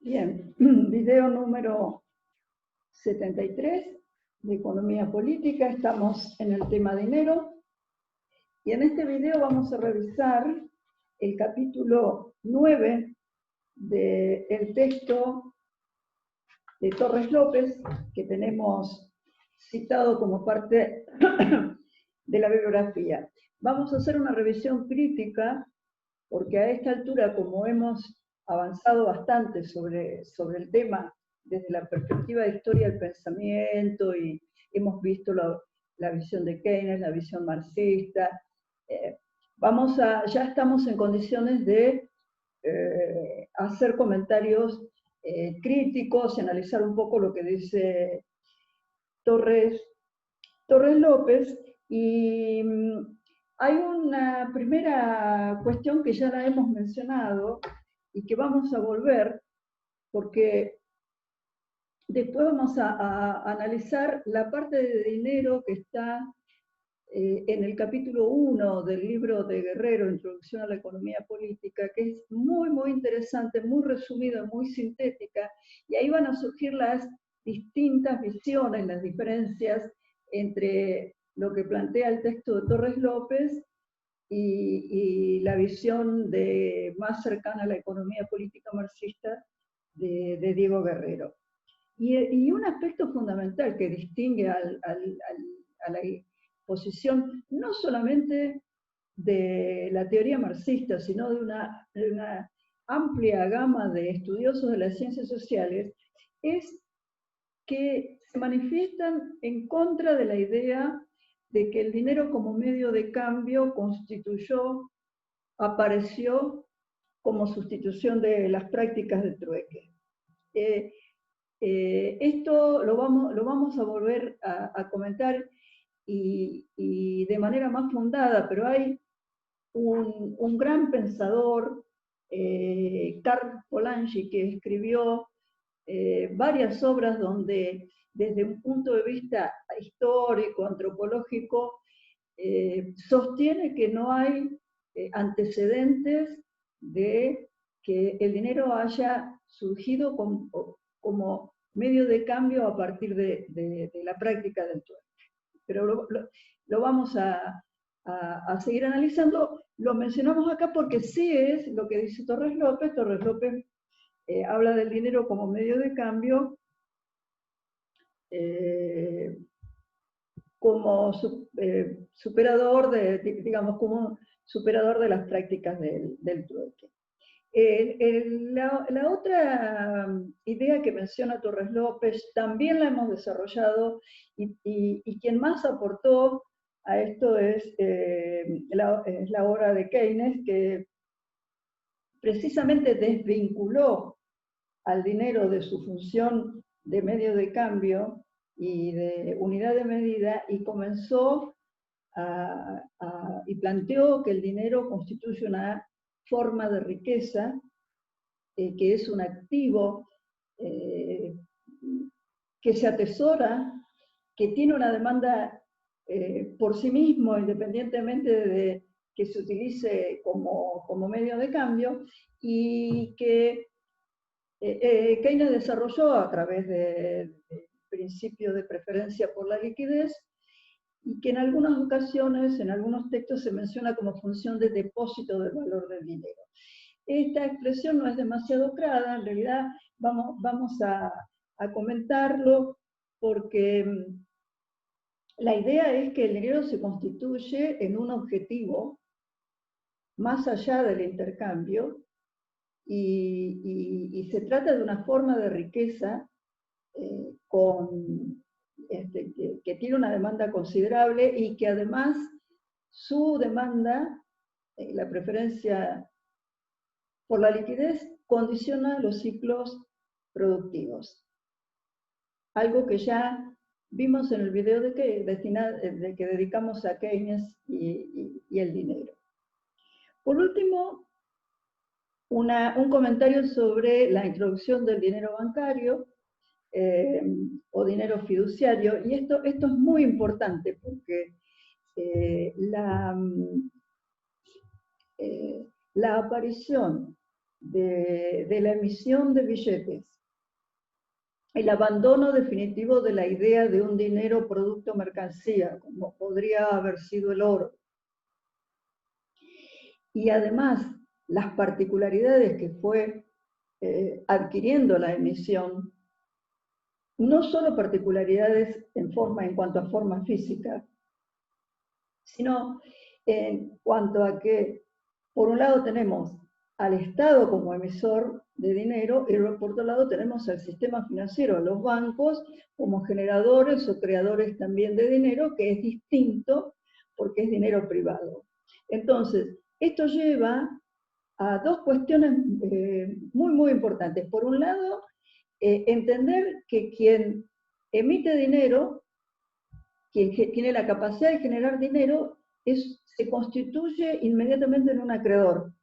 Bien, video número 73 de Economía Política. Estamos en el tema dinero y en este video vamos a revisar el capítulo 9 del texto de Torres López, que tenemos citado como parte de la bibliografía. Vamos a hacer una revisión crítica, porque a esta altura, como hemos avanzado bastante sobre el tema desde la perspectiva de historia del pensamiento, y hemos visto la visión de Keynes, la visión marxista, ya estamos en condiciones de hacer comentarios críticos y analizar un poco lo que dice Torres López. Y hay una primera cuestión que ya la hemos mencionado y que vamos a volver, porque después vamos a analizar la parte de dinero que está en el capítulo 1 del libro de Guerrero, Introducción a la Economía Política, que es muy, muy interesante, muy resumida, muy sintética, y ahí van a surgir las distintas visiones, las diferencias entre lo que plantea el texto de Torres López y la visión más cercana a la economía política marxista de Diego Guerrero. Y un aspecto fundamental que distingue a la posición no solamente de la teoría marxista, sino de una amplia gama de estudiosos de las ciencias sociales, es que se manifiestan en contra de la idea de que el dinero como medio de cambio apareció como sustitución de las prácticas de trueque. Esto lo vamos a volver a comentar y de manera más fundada, pero hay un gran pensador, Karl Polanyi, que escribió varias obras donde desde un punto de vista histórico, antropológico, sostiene que no hay antecedentes de que el dinero haya surgido como medio de cambio a partir de la práctica del trueque. Pero lo vamos a seguir analizando. Lo mencionamos acá porque sí es lo que dice Torres López. Torres López habla del dinero como medio de cambio, como superador como superador de las prácticas del trueque. La otra idea que menciona Torres López también la hemos desarrollado, y quien más aportó a esto es la obra de Keynes, que precisamente desvinculó al dinero de su función de medio de cambio y de unidad de medida, y comenzó y planteó que el dinero constituye una forma de riqueza, que es un activo que se atesora, que tiene una demanda por sí mismo, independientemente de que se utilice como medio de cambio, y que Keynes desarrolló a través del principio de preferencia por la liquidez, y que en algunas ocasiones, en algunos textos, se menciona como función de depósito del valor del dinero. Esta expresión no es demasiado clara, en realidad vamos a comentarlo, porque la idea es que el dinero se constituye en un objetivo más allá del intercambio, y se trata de una forma de riqueza que tiene una demanda considerable, y que además su demanda, la preferencia por la liquidez, condiciona los ciclos productivos. Algo que ya vimos en el video de que dedicamos a Keynes y el dinero. Por último, un comentario sobre la introducción del dinero bancario o dinero fiduciario, y esto es muy importante, porque la aparición de la emisión de billetes, el abandono definitivo de la idea de un dinero producto mercancía, como podría haber sido el oro. Y además, las particularidades que fue adquiriendo la emisión, no solo particularidades en cuanto a forma física, sino en cuanto a que, por un lado tenemos al Estado como emisor de dinero y por otro lado tenemos al sistema financiero, a los bancos como generadores o creadores también de dinero, que es distinto porque es dinero privado. Entonces, esto lleva a dos cuestiones muy importantes. Por un lado, entender que quien emite dinero, quien tiene la capacidad de generar dinero, se constituye inmediatamente en un acreedor.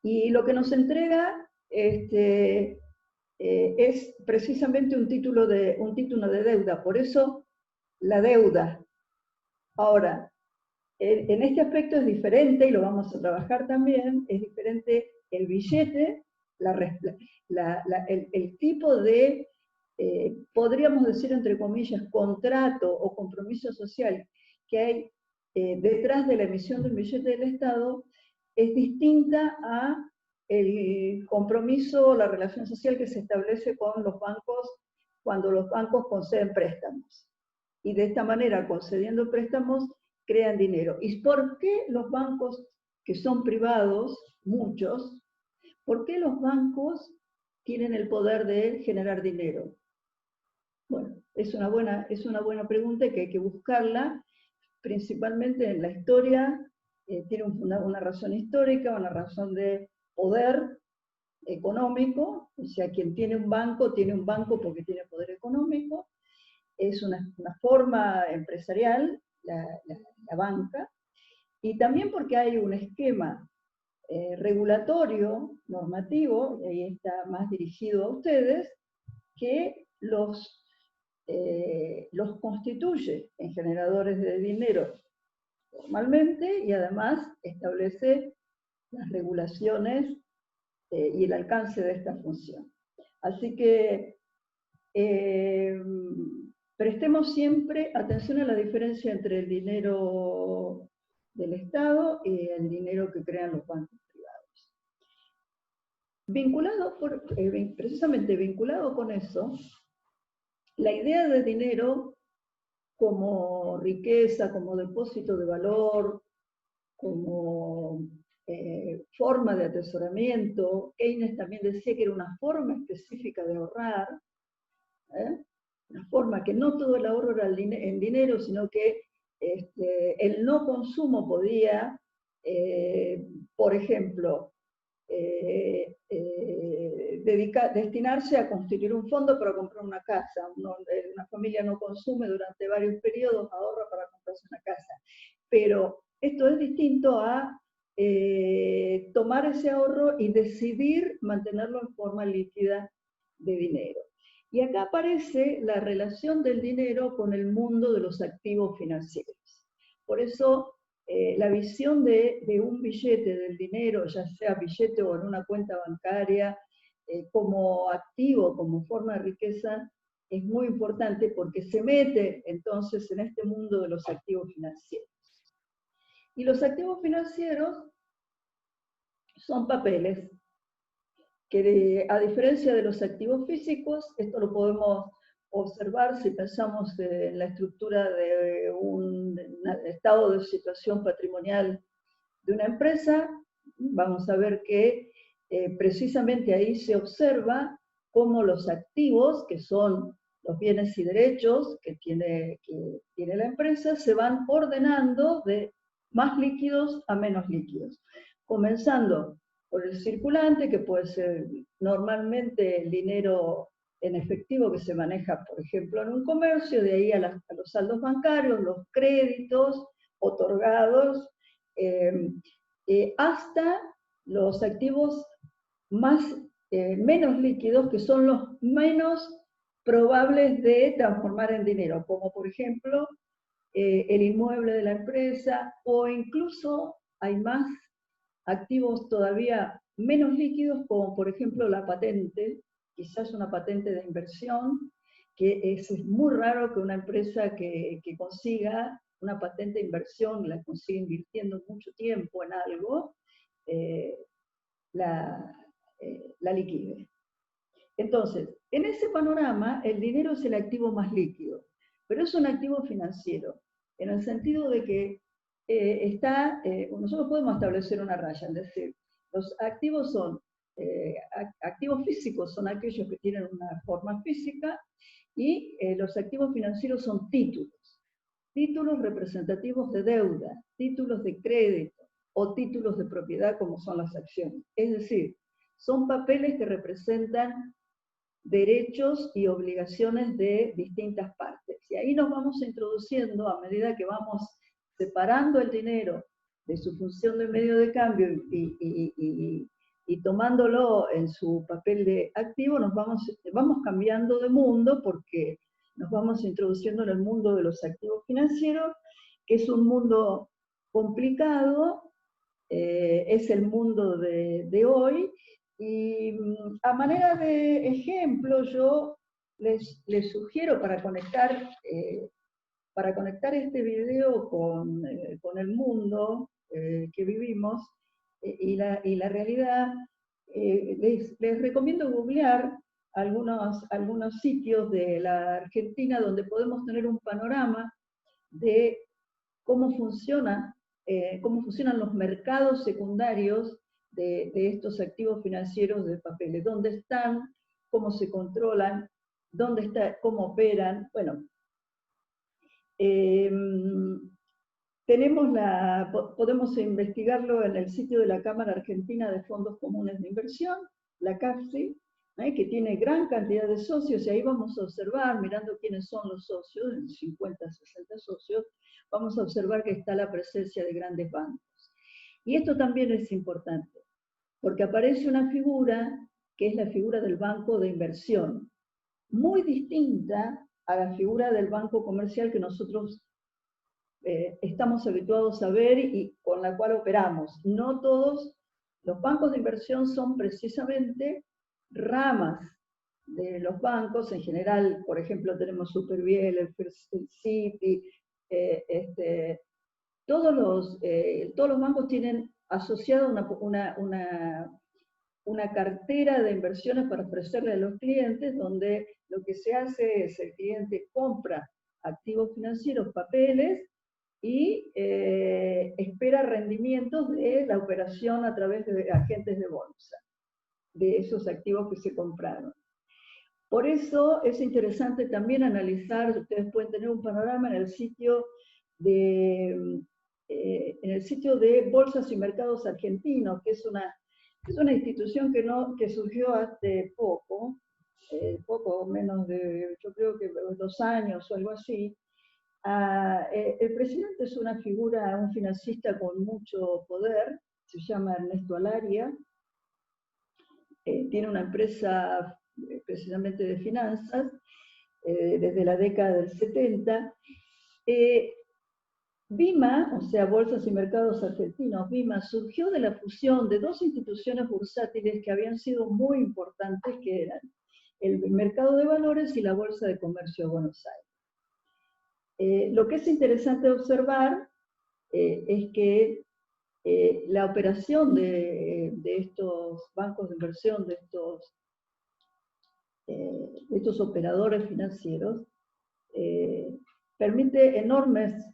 Y lo que nos entrega es precisamente un título de deuda. Por eso, la deuda. Ahora, en este aspecto es diferente, y lo vamos a trabajar también, es diferente el billete, el tipo de, podríamos decir entre comillas, contrato o compromiso social que hay detrás de la emisión del billete del Estado, es distinta a el compromiso o la relación social que se establece con los bancos cuando los bancos conceden préstamos. Y de esta manera, concediendo préstamos, crean dinero. ¿Y por qué los bancos que son privados, muchos, por qué los bancos tienen el poder de generar dinero? Bueno, es una buena pregunta y que hay que buscarla, principalmente en la historia. Tiene una razón histórica, una razón de poder económico, o sea, quien tiene un banco porque tiene poder económico. Es una forma empresarial, la banca, y también porque hay un esquema regulatorio, normativo, y ahí está más dirigido a ustedes, que los constituye en generadores de dinero formalmente y además establece las regulaciones y el alcance de esta función. Así que prestemos siempre atención a la diferencia entre el dinero del Estado y el dinero que crean los bancos privados. Precisamente vinculado con eso, la idea de dinero como riqueza, como depósito de valor, como forma de atesoramiento. Keynes también decía que era una forma específica de ahorrar, una forma que no todo el ahorro era en dinero, sino que el no consumo podía, por ejemplo, destinarse a constituir un fondo para comprar una casa. Una familia no consume durante varios periodos, ahorra para comprarse una casa. Pero esto es distinto a tomar ese ahorro y decidir mantenerlo en forma líquida de dinero. Y acá aparece la relación del dinero con el mundo de los activos financieros. Por eso la visión de un billete, del dinero, ya sea billete o en una cuenta bancaria, como activo, como forma de riqueza, es muy importante porque se mete entonces en este mundo de los activos financieros. Y los activos financieros son papeles que, a diferencia de los activos físicos, esto lo podemos observar si pensamos en la estructura de un estado de situación patrimonial de una empresa. Vamos a ver que precisamente ahí se observa cómo los activos, que son los bienes y derechos que tiene la empresa, se van ordenando de más líquidos a menos líquidos. Comenzando por el circulante, que puede ser normalmente el dinero en efectivo que se maneja, por ejemplo, en un comercio, de ahí a los saldos bancarios, los créditos otorgados, hasta los activos menos líquidos, que son los menos probables de transformar en dinero, como por ejemplo el inmueble de la empresa, o incluso hay más activos todavía menos líquidos, como por ejemplo la patente, quizás una patente de inversión, que es muy raro que una empresa que consiga una patente de inversión, la consiga invirtiendo mucho tiempo en algo, eh, la, la liquide. Entonces, en ese panorama, el dinero es el activo más líquido, pero es un activo financiero, en el sentido de que nosotros podemos establecer una raya, es decir, los activos son, activos físicos son aquellos que tienen una forma física, y los activos financieros son títulos representativos de deuda, títulos de crédito o títulos de propiedad como son las acciones. Es decir, son papeles que representan derechos y obligaciones de distintas partes. Y ahí nos vamos introduciendo a medida que vamos separando el dinero de su función de medio de cambio y tomándolo en su papel de activo, nos vamos cambiando de mundo porque nos vamos introduciendo en el mundo de los activos financieros, que es un mundo complicado, es el mundo de hoy, y a manera de ejemplo, yo les sugiero para conectar este video con el mundo que vivimos y la realidad, les recomiendo googlear algunos sitios de la Argentina donde podemos tener un panorama de cómo cómo funcionan los mercados secundarios de estos activos financieros de papeles, dónde están, cómo se controlan, cómo operan. Bueno, podemos investigarlo en el sitio de la Cámara Argentina de Fondos Comunes de Inversión, la CAFSI, que tiene gran cantidad de socios, y ahí vamos a observar, mirando quiénes son los socios, 50, 60 socios, vamos a observar que está la presencia de grandes bancos. Y esto también es importante, porque aparece una figura que es la figura del banco de inversión, muy distinta a la figura del banco comercial que nosotros estamos habituados a ver y con la cual operamos. No todos los bancos de inversión son precisamente ramas de los bancos. En general, por ejemplo, tenemos Superviel, el Citi, todos los bancos tienen asociada una cartera de inversiones para ofrecerle a los clientes, donde lo que se hace es el cliente compra activos financieros, papeles, y espera rendimientos de la operación a través de agentes de bolsa, de esos activos que se compraron. Por eso es interesante también analizar, ustedes pueden tener un panorama en el sitio de Bolsas y Mercados Argentinos, que es una institución que surgió hace poco menos de, yo creo que 2 años o algo así. El presidente es una figura, un financista con mucho poder, se llama Ernesto Alaria, tiene una empresa precisamente de finanzas desde la década del 70. BIMA, o sea, Bolsas y Mercados Argentinos, BIMA, surgió de la fusión de dos instituciones bursátiles que habían sido muy importantes, que eran el Mercado de Valores y la Bolsa de Comercio de Buenos Aires. Lo que es interesante observar es que la operación de estos bancos de inversión, de estos operadores financieros, permite enormes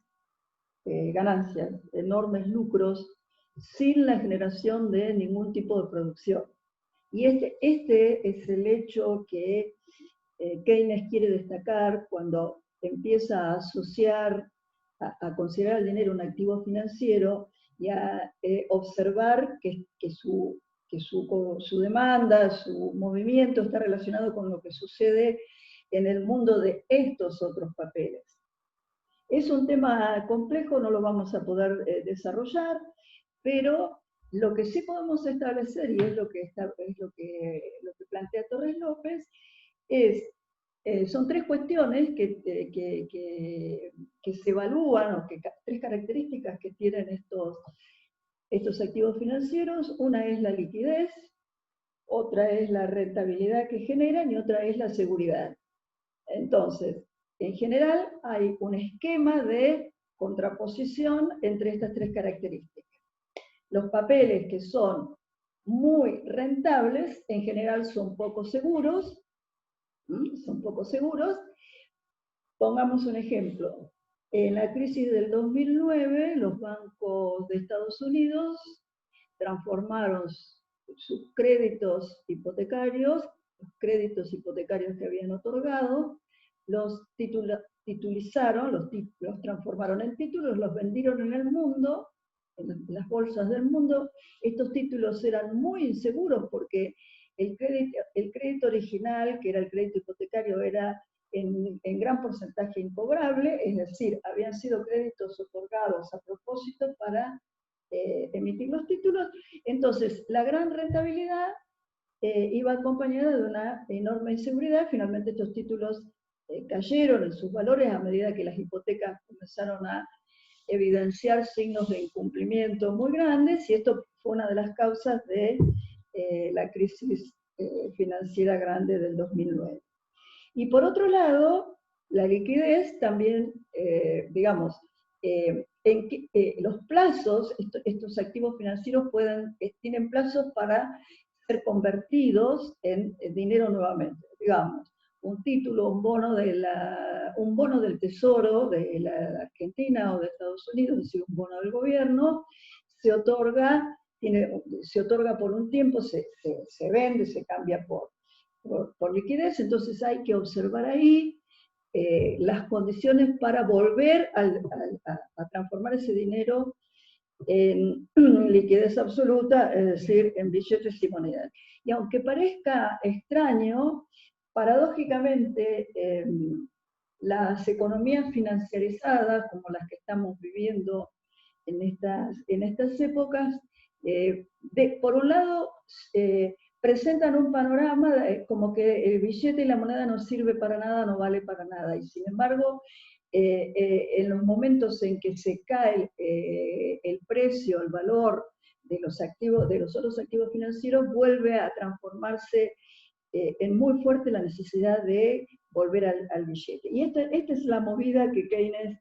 ganancias, enormes lucros, sin la generación de ningún tipo de producción. Y este es el hecho que Keynes quiere destacar cuando empieza a asociar, a considerar el dinero un activo financiero y a observar que su demanda, su movimiento está relacionado con lo que sucede en el mundo de estos otros papeles. Es un tema complejo, no lo vamos a poder desarrollar, pero lo que sí podemos establecer, y es lo que plantea Torres López, son 3 cuestiones que se evalúan, o tres características que tienen estos activos financieros, una es la liquidez, otra es la rentabilidad que generan y otra es la seguridad. Entonces, en general hay un esquema de contraposición entre estas tres características. Los papeles que son muy rentables, en general son poco seguros, Pongamos un ejemplo. En la crisis del 2009, los bancos de Estados Unidos transformaron sus créditos hipotecarios, los créditos hipotecarios que habían otorgado, los titulizaron, los transformaron en títulos, los vendieron en el mundo, en las bolsas del mundo. Estos títulos eran muy inseguros porque el crédito original, que era el crédito hipotecario, era en gran porcentaje incobrable, es decir, habían sido créditos otorgados a propósito para emitir los títulos. Entonces, la gran rentabilidad iba acompañada de una enorme inseguridad. Finalmente estos títulos cayeron en sus valores a medida que las hipotecas comenzaron a evidenciar signos de incumplimiento muy grandes, y esto fue una de las causas de la crisis financiera grande del 2009. Y por otro lado, la liquidez también, digamos, los plazos, estos activos financieros tienen plazos para ser convertidos en dinero nuevamente. Digamos, un título, un bono del Tesoro de la Argentina o de Estados Unidos, es decir, un bono del gobierno, se otorga por un tiempo, se vende, se cambia por liquidez. Entonces hay que observar ahí las condiciones para volver a transformar ese dinero en liquidez absoluta, es decir, en billetes y monedas. Y aunque parezca extraño, paradójicamente las economías financiarizadas, como las que estamos viviendo en estas épocas, por un lado, presentan un panorama como que el billete y la moneda no sirve para nada, no vale para nada, y sin embargo, en los momentos en que se cae el precio, el valor de los otros activos financieros, vuelve a transformarse en muy fuerte la necesidad de volver al billete. Y esta es la movida que Keynes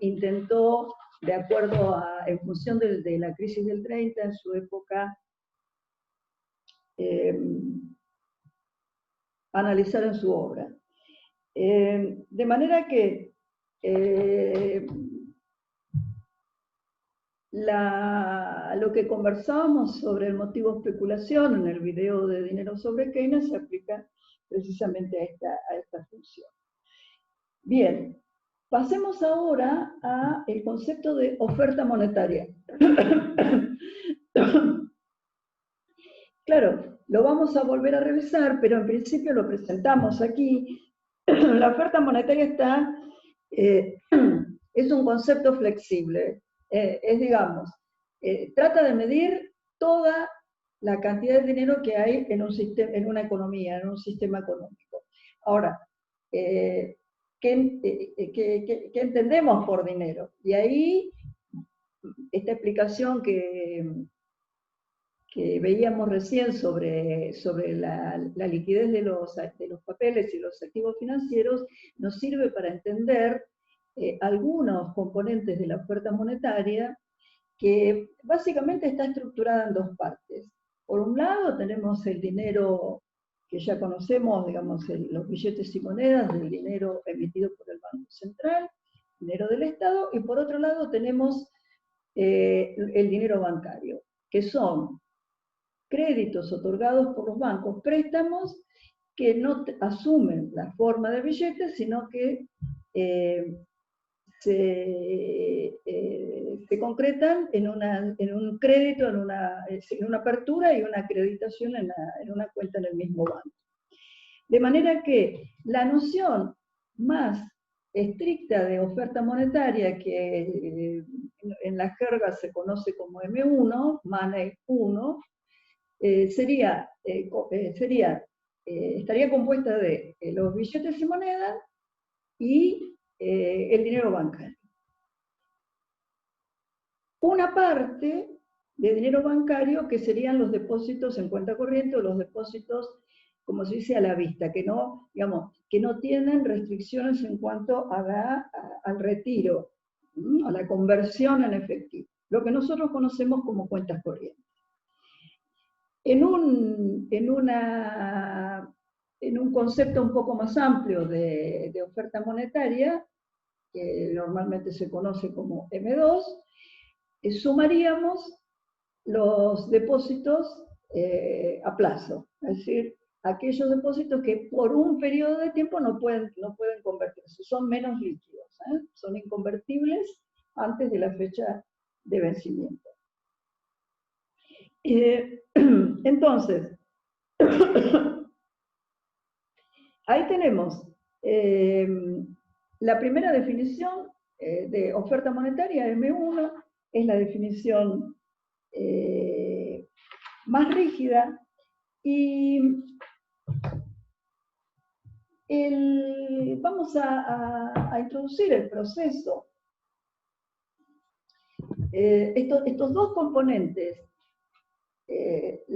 intentó, de acuerdo en función de la crisis del 30, en su época, analizar en su obra. De manera que lo que conversábamos sobre el motivo especulación en el video de Dinero sobre Keynes se aplica precisamente a esta función. Bien, pasemos ahora al concepto de oferta monetaria. Claro, lo vamos a volver a revisar, pero en principio lo presentamos aquí. La oferta monetaria es un concepto flexible. Digamos, trata de medir toda la cantidad de dinero que hay en una economía, en un sistema económico. Ahora, ¿qué entendemos por dinero? Y ahí, esta explicación que veíamos recién sobre la liquidez de los papeles y los activos financieros, nos sirve para entender algunos componentes de la oferta monetaria, que básicamente está estructurada en dos partes. Por un lado tenemos el dinero que ya conocemos, digamos, los billetes y monedas, del dinero emitido por el Banco Central, dinero del Estado, y por otro lado tenemos el dinero bancario, que son créditos otorgados por los bancos, préstamos que no asumen la forma de billetes, sino que se concretan en un crédito, en una apertura y una acreditación en una cuenta en el mismo banco. De manera que la noción más estricta de oferta monetaria, que en la jerga se conoce como M1, Money 1, estaría compuesta de los billetes y monedas y el dinero bancario. Una parte de dinero bancario, que serían los depósitos en cuenta corriente o los depósitos, como se dice, a la vista, que no, digamos, que no tienen restricciones en cuanto al retiro, a la conversión en efectivo, lo que nosotros conocemos como cuentas corrientes. En un concepto un poco más amplio de oferta monetaria, que normalmente se conoce como M2, sumaríamos los depósitos a plazo, es decir, aquellos depósitos que por un periodo de tiempo no pueden convertirse, son menos líquidos, son inconvertibles antes de la fecha de vencimiento. Entonces, ahí tenemos la primera definición de oferta monetaria, M1, es la definición más rígida, y vamos a introducir el proceso. Estos dos componentes, el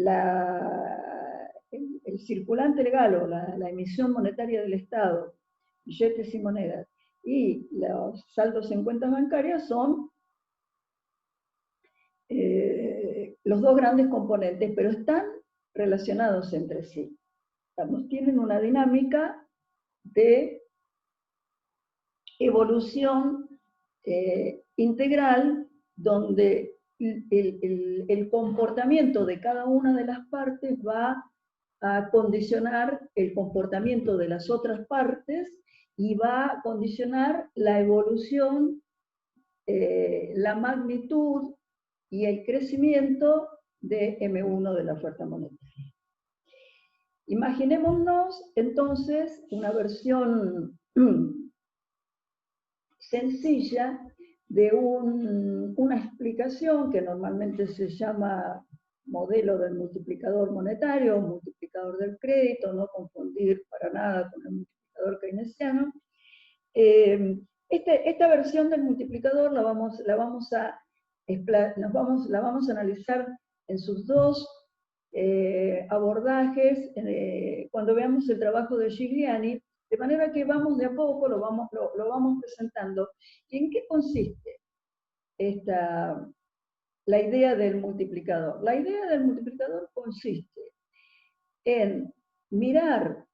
circulante legal o la emisión monetaria del Estado, billetes y monedas, y los saldos en cuentas bancarias son los dos grandes componentes, pero están relacionados entre sí. Tienen una dinámica de evolución integral, donde el comportamiento de cada una de las partes va a condicionar el comportamiento de las otras partes y va a condicionar la evolución, la magnitud y el crecimiento de M1 de la oferta monetaria. Imaginémonos entonces una versión sencilla de una explicación que normalmente se llama modelo del multiplicador monetario o multiplicador del crédito, no confundir para nada con el multiplicador keynesiano. Esta versión del multiplicador la vamos a analizar en sus dos abordajes cuando veamos el trabajo de Gigliani, de manera que vamos de a poco, lo vamos presentando. ¿Y en qué consiste la idea del multiplicador? La idea del multiplicador consiste en mirar,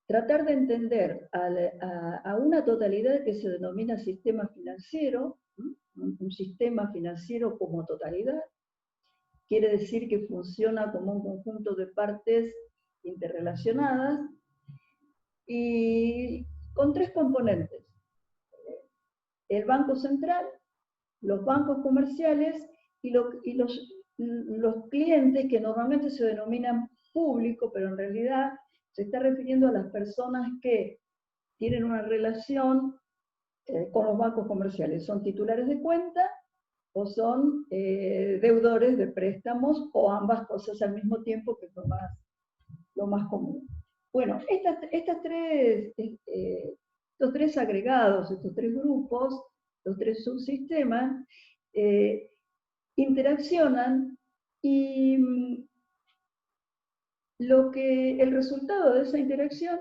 tratar de entender a una totalidad que se denomina sistema financiero, un sistema financiero como totalidad, quiere decir que funciona como un conjunto de partes interrelacionadas y con tres componentes: el Banco Central, los bancos comerciales y los clientes, que normalmente se denominan público, pero en realidad se está refiriendo a las personas que tienen una relación con los bancos comerciales. Son titulares de cuenta o son deudores de préstamos, o ambas cosas al mismo tiempo, que es lo más común. Bueno, estos tres agregados, estos tres grupos, los tres subsistemas, interaccionan, y el resultado de esa interacción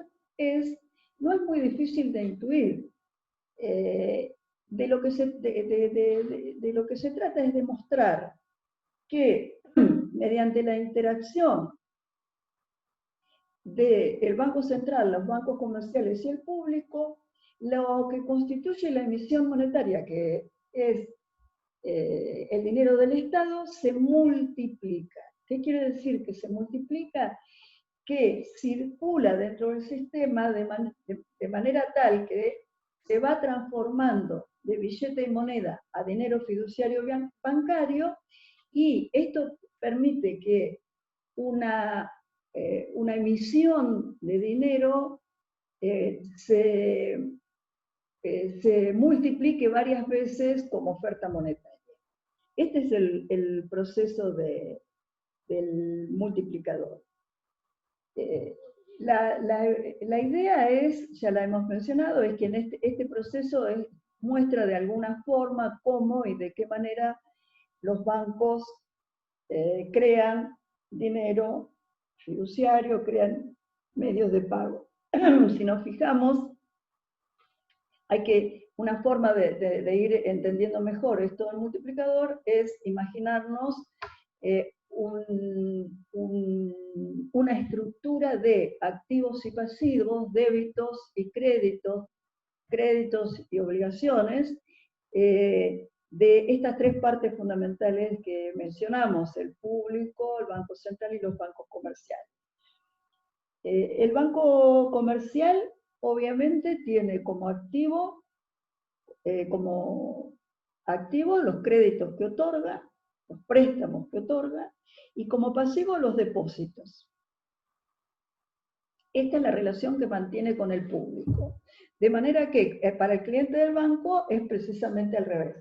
no es muy difícil de intuir. De lo que se trata es demostrar que mediante la interacción del Banco Central, los bancos comerciales y el público, lo que constituye la emisión monetaria, que es el dinero del Estado, se multiplica. ¿Qué quiere decir que se multiplica? Que circula dentro del sistema de manera tal que se va transformando de billete y moneda a dinero fiduciario bancario, y esto permite que una emisión de dinero se multiplique varias veces como oferta monetaria. Este es el proceso del multiplicador. La idea es, ya la hemos mencionado, es que en este proceso muestra de alguna forma cómo y de qué manera los bancos crean dinero fiduciario, crean medios de pago. Si nos fijamos, una forma de ir entendiendo mejor esto del multiplicador es imaginarnos una estructura de activos y pasivos, débitos y créditos y obligaciones, de estas tres partes fundamentales que mencionamos: el público, el Banco Central y los bancos comerciales. El banco comercial obviamente tiene como activo los créditos que otorga, los préstamos que otorga, y como pasivo los depósitos. Esta es la relación que mantiene con el público. De manera que para el cliente del banco es precisamente al revés.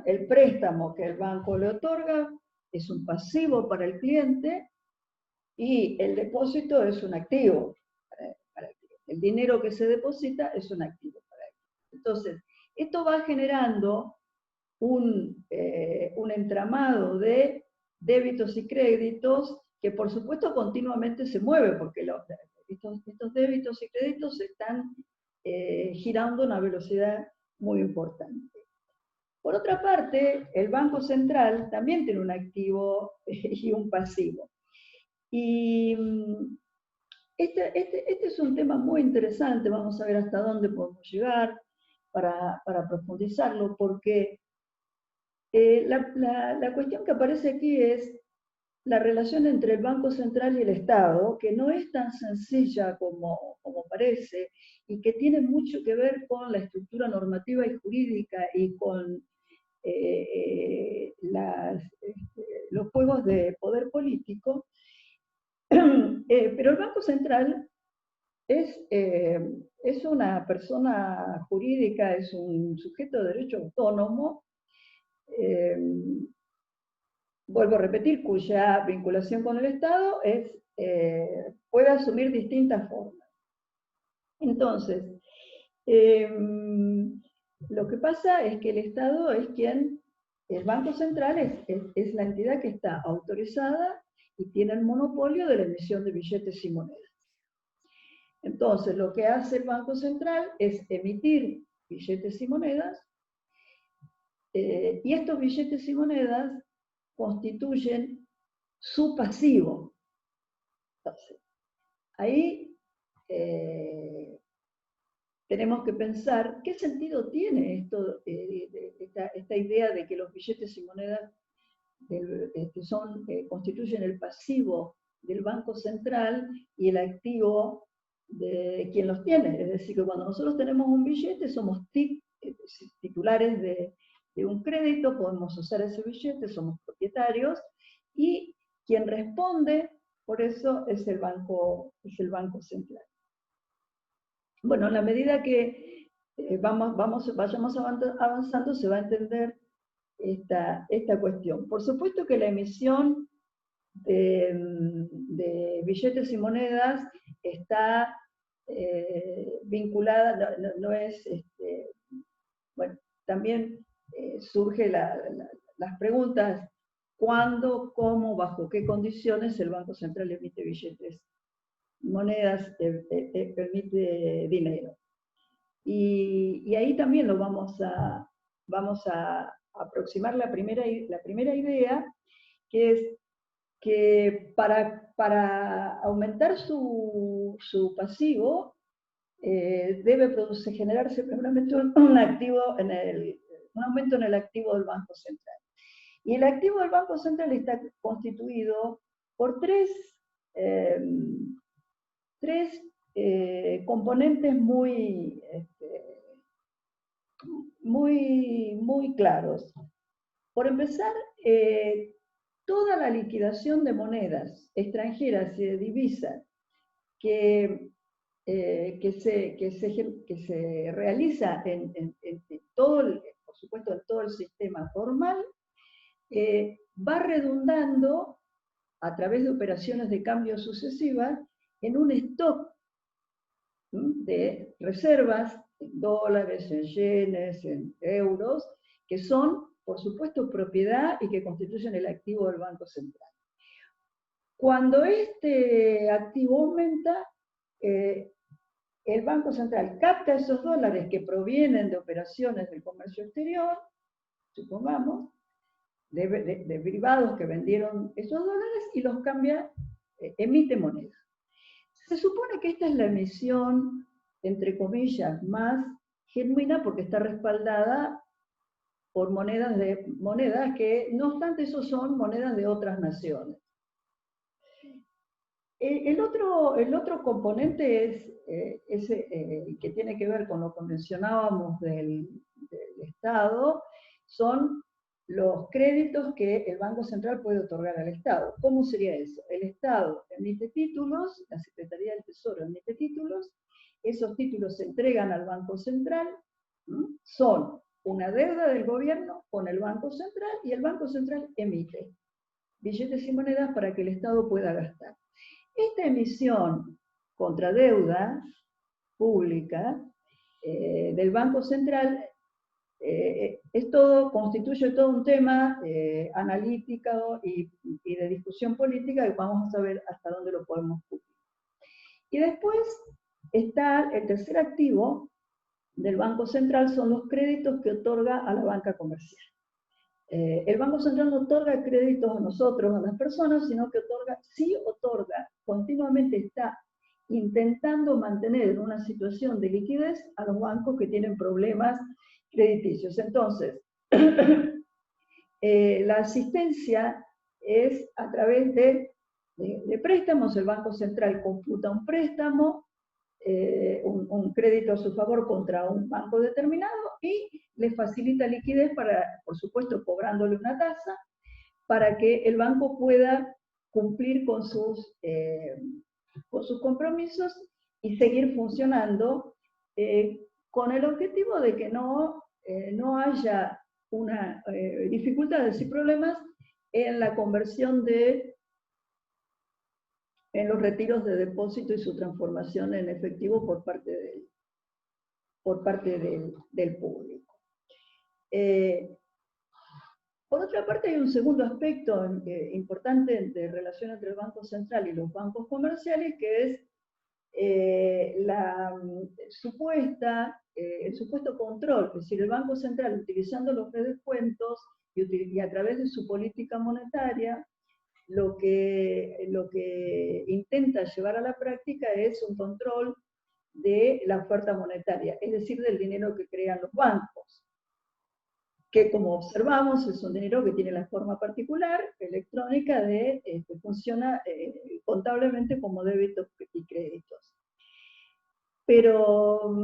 El préstamo que el banco le otorga es un pasivo para el cliente y el depósito es un activo para el cliente. El dinero que se deposita es un activo para él. Entonces, esto va generando un entramado de débitos y créditos que por supuesto continuamente se mueve, porque estos débitos y créditos están girando a una velocidad muy importante. Por otra parte, el Banco Central también tiene un activo y un pasivo. Y este es un tema muy interesante, vamos a ver hasta dónde podemos llegar para profundizarlo, porque la cuestión que aparece aquí es la relación entre el Banco Central y el Estado, que no es tan sencilla como parece, y que tiene mucho que ver con la estructura normativa y jurídica y con los juegos de poder político. Pero el Banco Central es una persona jurídica, es un sujeto de derecho autónomo, vuelvo a repetir, cuya vinculación con el Estado puede asumir distintas formas. Entonces, lo que pasa es que el Estado es el Banco Central es la entidad que está autorizada y tiene el monopolio de la emisión de billetes y monedas. Entonces, lo que hace el Banco Central es emitir billetes y monedas, y estos billetes y monedas constituyen su pasivo. Entonces, ahí tenemos que pensar qué sentido tiene esta idea de que los billetes y monedas constituyen el pasivo del Banco Central y el activo de quien los tiene. Es decir, que cuando nosotros tenemos un billete somos titulares de un crédito, podemos usar ese billete, somos propietarios, y quien responde por eso es el Banco Central. Bueno, en la medida que vayamos avanzando, se va a entender esta cuestión. Por supuesto que la emisión de billetes y monedas está vinculada, no es, bueno, también surgen las preguntas: ¿cuándo, cómo, bajo qué condiciones el Banco Central emite billetes, monedas, permite dinero? Y ahí también lo vamos a aproximar la primera idea, que es que para aumentar su pasivo debe generarse primeramente un aumento en el activo del Banco Central. Y el activo del Banco Central está constituido por tres componentes muy claros. Por empezar, toda la liquidación de monedas extranjeras y de divisas que se realiza por supuesto, en todo el sistema formal, va redundando a través de operaciones de cambio sucesivas en un stock de reservas en dólares, en yenes, en euros, que son por supuesto, propiedad y que constituyen el activo del Banco Central. Cuando este activo aumenta, el Banco Central capta esos dólares que provienen de operaciones del comercio exterior, supongamos, de derivados que vendieron esos dólares y los cambia, emite moneda. Se supone que esta es la emisión, entre comillas, más genuina porque está respaldada por monedas que, no obstante, eso son monedas de otras naciones. El otro componente es ese que tiene que ver con lo que mencionábamos del Estado, son los créditos que el Banco Central puede otorgar al Estado. ¿Cómo sería eso? El Estado emite títulos, la Secretaría del Tesoro emite títulos, esos títulos se entregan al Banco Central, son una deuda del gobierno con el Banco Central y el Banco Central emite billetes y monedas para que el Estado pueda gastar. Esta emisión contra deuda pública del Banco Central constituye todo un tema analítico y de discusión política que vamos a ver hasta dónde lo podemos cubrir. Y después está el tercer activo del Banco Central, son los créditos que otorga a la banca comercial. El Banco Central no otorga créditos a nosotros, a las personas, sino que otorga, continuamente está intentando mantener en una situación de liquidez a los bancos que tienen problemas crediticios. Entonces, la asistencia es a través de préstamos. El Banco Central computa un préstamo, un crédito a su favor contra un banco determinado y le facilita liquidez para, por supuesto, cobrándole una tasa, para que el banco pueda cumplir con sus compromisos y seguir funcionando con el objetivo de que no haya una dificultades y problemas en la conversión en los retiros de depósito y su transformación en efectivo por parte del público. Por otra parte, hay un segundo aspecto importante de relación entre el Banco Central y los bancos comerciales, que es el supuesto control. Es decir, el Banco Central, utilizando los redescuentos y a través de su política monetaria, lo que intenta llevar a la práctica es un control de la oferta monetaria, es decir, del dinero que crean los bancos, que, como observamos, es un dinero que tiene la forma particular, electrónica, que funciona contablemente como débitos y créditos. Pero,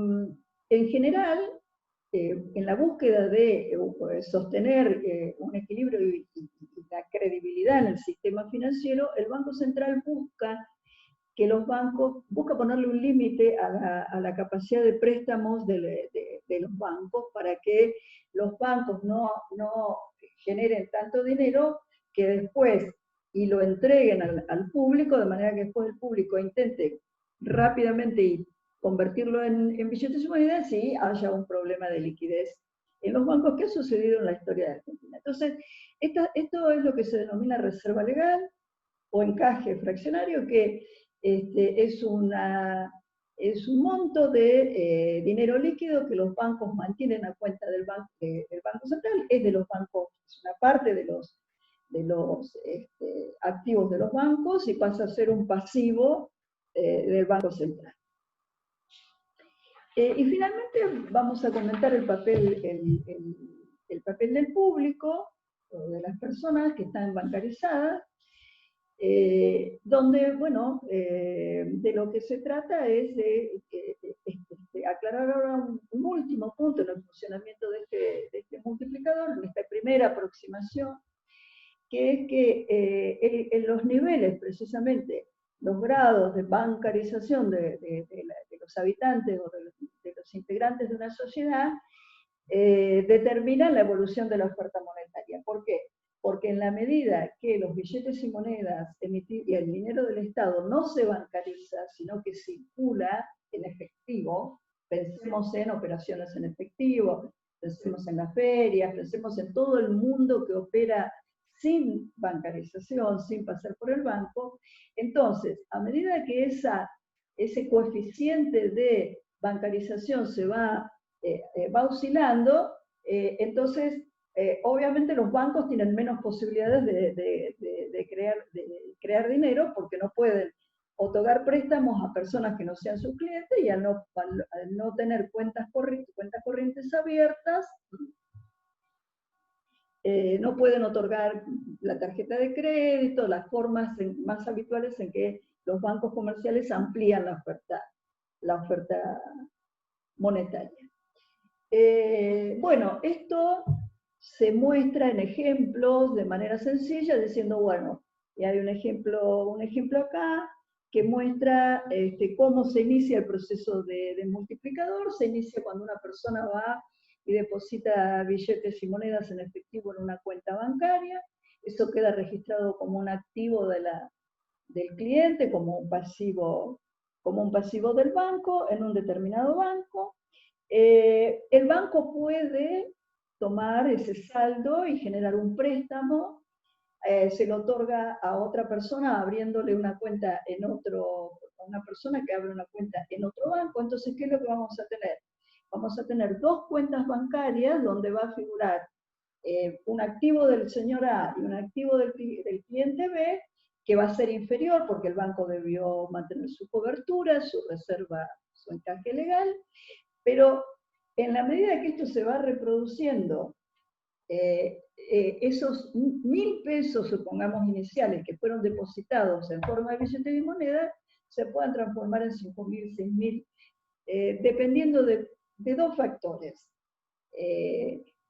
en general, en la búsqueda de sostener un equilibrio y la credibilidad en el sistema financiero, el Banco Central busca ponerle un límite a la capacidad de préstamos de los bancos para que los bancos no generen tanto dinero que después y lo entreguen al público, de manera que después el público intente rápidamente convertirlo en billetes y monedas y haya un problema de liquidez en los bancos, que ha sucedido en la historia de Argentina. Entonces, esto es lo que se denomina reserva legal o encaje fraccionario, que es un monto de dinero líquido que los bancos mantienen a cuenta del Banco Central, es de los bancos, es una parte de los activos de los bancos y pasa a ser un pasivo del Banco Central. Y finalmente vamos a comentar el papel del público, o de las personas que están bancarizadas, donde, bueno, de lo que se trata es de aclarar ahora un último punto en el funcionamiento de este multiplicador, en esta primera aproximación, que es que en los niveles, precisamente, los grados de bancarización de los habitantes o de los integrantes de una sociedad determinan la evolución de la oferta monetaria. ¿Por qué? Porque en la medida que los billetes y monedas y el dinero del Estado no se bancariza, sino que circula en efectivo, pensemos en operaciones en efectivo, Pensemos en las ferias, pensemos en todo el mundo que opera sin bancarización, sin pasar por el banco. Entonces, a medida que ese coeficiente de bancarización se va oscilando, entonces obviamente los bancos tienen menos posibilidades de crear dinero porque no pueden otorgar préstamos a personas que no sean sus clientes y al no tener cuentas corrientes abiertas, no pueden otorgar la tarjeta de crédito, las formas más habituales en que los bancos comerciales amplían la oferta monetaria. Bueno, esto se muestra en ejemplos de manera sencilla, diciendo, bueno, y hay un ejemplo acá que muestra cómo se inicia el proceso de multiplicador. Se inicia cuando una persona va y deposita billetes y monedas en efectivo en una cuenta bancaria. Eso queda registrado como un activo del cliente, como un pasivo del banco, en un determinado banco. El banco puede tomar ese saldo y generar un préstamo, se lo otorga a otra persona abriéndole una cuenta a una persona que abre una cuenta en otro banco. Entonces, ¿qué es lo que vamos a tener? Vamos a tener dos cuentas bancarias donde va a figurar un activo del señor A y un activo del cliente B, que va a ser inferior porque el banco debió mantener su cobertura, su reserva, su encaje legal, pero en la medida que esto se va reproduciendo, esos 1.000 pesos, supongamos, iniciales que fueron depositados en forma de billete y moneda, se puedan transformar en 5.000, 6.000, dependiendo de dos factores.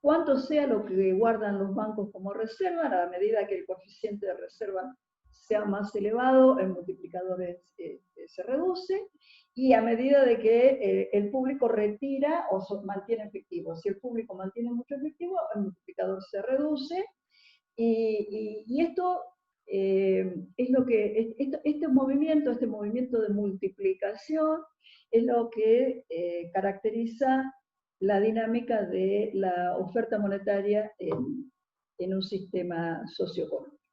Cuánto sea lo que guardan los bancos como reserva. A medida que el coeficiente de reserva sea más elevado, el multiplicador se reduce, y a medida de que el público retira o mantiene efectivo. Si el público mantiene mucho efectivo, el multiplicador se reduce, y esto es lo que, este movimiento de multiplicación es lo que caracteriza la dinámica de la oferta monetaria en un sistema socioeconómico.